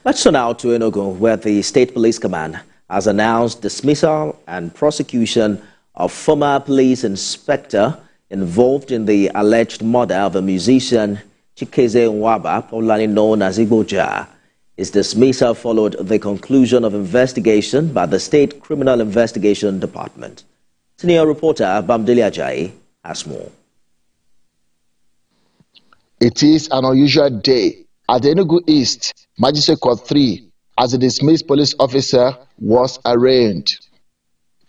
Let's turn now to ENUGU, where the State Police Command has announced dismissal and prosecution of former police inspector involved in the alleged murder of a musician, Chikezie Nwamba, popularly known as Igbo Jah. His dismissal followed the conclusion of investigation by the State Criminal Investigation Department. Senior reporter Bamdeli Ajayi has more. It is an unusual day at the ENUGU East Magistrate Court 3 as a dismissed police officer was arraigned.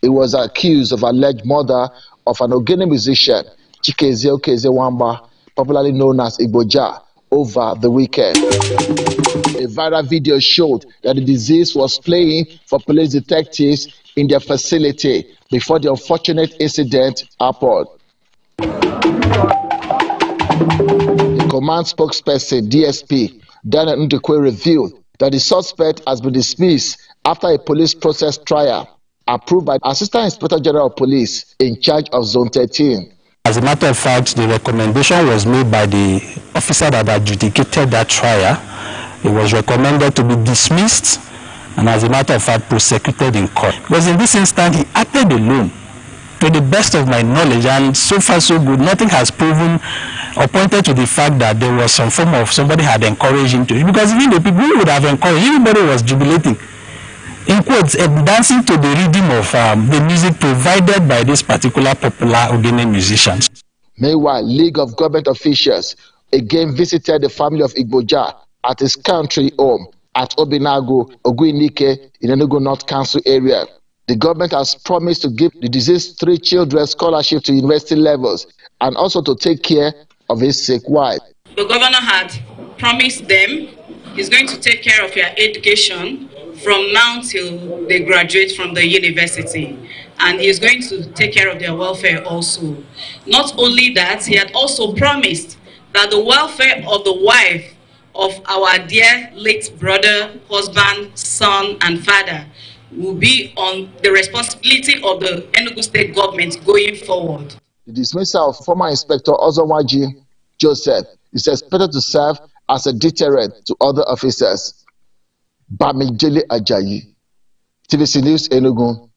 He was accused of alleged murder of an Ogene musician, Chikezie Nwamba, popularly known as Igbo Jah, over the weekend. A viral video showed that the deceased was playing for police detectives in their facility before the unfortunate incident happened. The command spokesperson, DSP, Daniel Ndukwe, revealed that the suspect has been dismissed after a police process trial approved by Assistant Inspector General of Police in charge of Zone 13. As a matter of fact, the recommendation was made by the officer that adjudicated that trial. It was recommended to be dismissed and, as a matter of fact, prosecuted in court. Because in this instance, he acted alone, to the best of my knowledge, and so far so good. Nothing has proven or pointed to the fact that there was some form of somebody had encouraged him to it. Because even the people who would have encouraged, everybody was jubilating, in quotes, dancing to the rhythm of the music provided by this particular popular Ogene musicians. Meanwhile, League of Government officials again visited the family of Igbo Jah at his country home at Obinago, Oguinike, in ENUGU North Council area. The government has promised to give the deceased 3 children scholarship to university levels and also to take care of his sick wife. The governor had promised them he's going to take care of your education from now till they graduate from the university, and he's going to take care of their welfare also. Not only that, he had also promised that the welfare of the wife of our dear late brother, husband, son, and father will be on the responsibility of the ENUGU State government going forward. The dismissal of former Inspector Ozonwaji Joseph is expected to serve as a deterrent to other officers. Bamdeli Ajayi, TVC News ENUGU.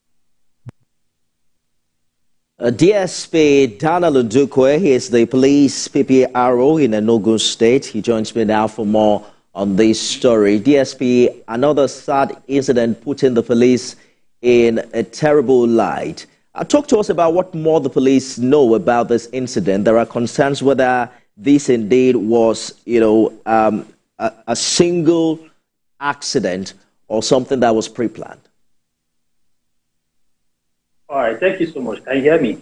DSP Daniel Ndukwe, he is the police PPRO in ENUGU State. He joins me now for more on this story. DSP, another sad incident putting the police in a terrible light. Talk to us about what more the police know about this incident. There are concerns whether this indeed was, a single accident or something that was pre-planned. All right, thank you so much. Can you hear me?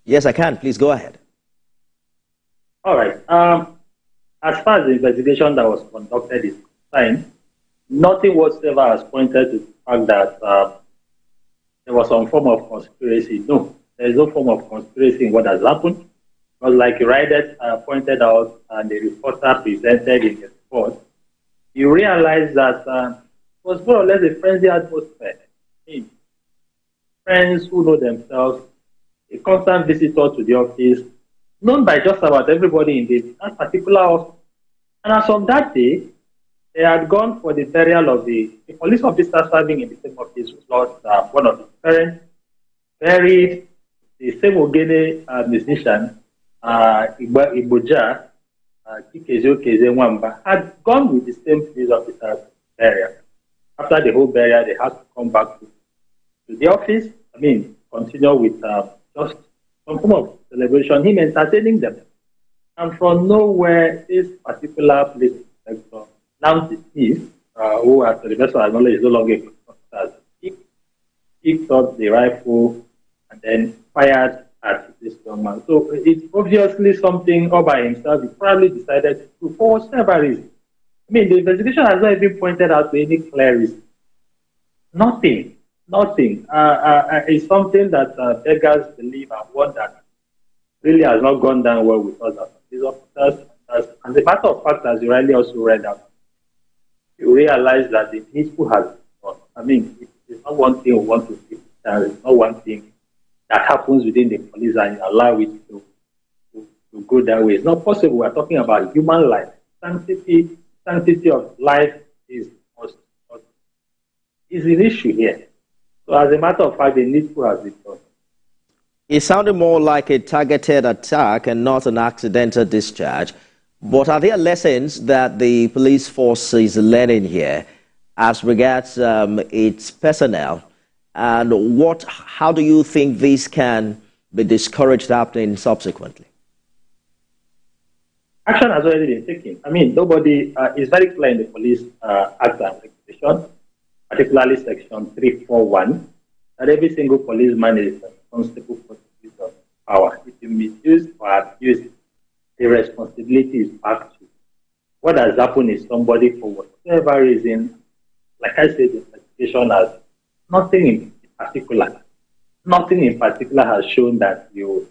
Yes, I can. Please go ahead. All right. As far as the investigation that was conducted is concerned, nothing whatsoever has pointed to the fact that there was some form of conspiracy. No, there is no form of conspiracy in what has happened. Because like Ryder pointed out and the reporter presented in the report, you realize that it was more or less a friendly atmosphere. Friends who know themselves, a constant visitor to the office, known by just about everybody in that particular office. And as of that day, they had gone for the burial of the police officer serving in the same office who lost one of his parents, buried the same Ogene musician, Igbo Jah, Chikezie Nwamba, had gone with the same police officer's burial. After the whole burial, they had to come back to the office, continue with just some form of celebration, him entertaining them. And from nowhere, this particular police inspector, now deceased, who at the best of our knowledge is no longer a police officer, picked up the rifle and then fired at this young man. So it's obviously something all by himself. He probably decided to do for whatever reason. The investigation has not even pointed out to any clear reason. Nothing. It's something that beggars believe and one that really has not gone down well with us as these officers. As a matter of fact, as you rightly also read out, you realize that the peaceful has gone. It's not one thing we want to see. It's not one thing that happens within the police and you allow it to go that way. It's not possible. We're talking about human life. Sanctity of life is is an issue here. So as a matter of fact, the needful has been done. It sounded more like a targeted attack and not an accidental discharge. But are there lessons that the police force is learning here as regards its personnel? And how do you think this can be discouraged happening subsequently? Action has already been taken. I mean, nobody is very clear in the Police Act and Regulation, particularly Section 341, that every single policeman is responsible for the use of power. If you misuse or abuse, the responsibility is back to you. What has happened is somebody, for whatever reason, like I said, the investigation has nothing in particular. Nothing in particular has shown that you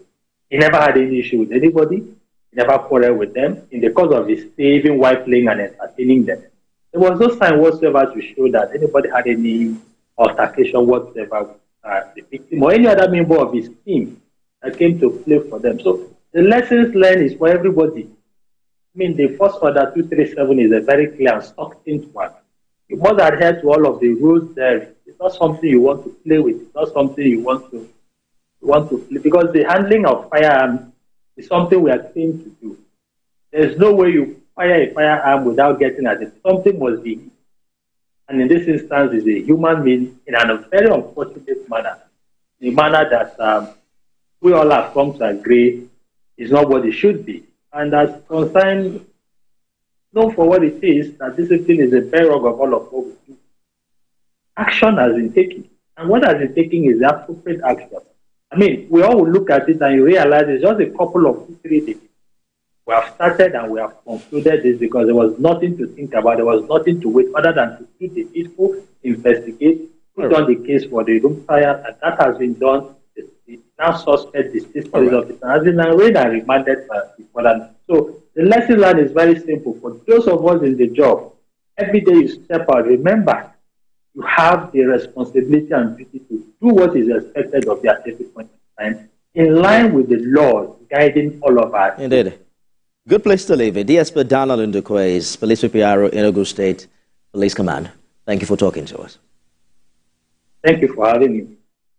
never had any issue with anybody, you never quarreled with them. In the course of his stay, even while playing and entertaining them, there was no sign whatsoever to show that anybody had any altercation whatsoever with the victim or any other member of his team that came to play for them. So the lessons learned is for everybody. I mean, the first order 237 is a very clear and succinct one. You must adhere to all of the rules there. It's not something you want to play with. It's not something you want to play, because the handling of firearms is something we are trained to do. There's no way you fire a firearm without getting at it. Something must be. And in this instance, is a human being in a very unfortunate manner, a manner that we all have come to agree is not what it should be. And as concerned, know for what it is, that discipline is a bedrock of all of what we do. Action has been taken. And what has been taken is the appropriate action. I mean, we all will look at it and you realize it's just a couple of 2-3 days. We have started and we have concluded this because there was nothing to think about, there was nothing to wait other than to do the needful, investigate, put on the case for the room fire, and that has been done. The now suspect, the state police officer, has been arraigned and remanded before that. So the lesson learned is very simple. For those of us in the job, every day you step out, remember, you have the responsibility and duty to do what is expected of you at every point in time, in line with the law guiding all of us. Indeed. Good place to live. DSP Daniel Ndukwe is Police PPRO, ENUGU State Police Command. Thank you for talking to us. Thank you for having me.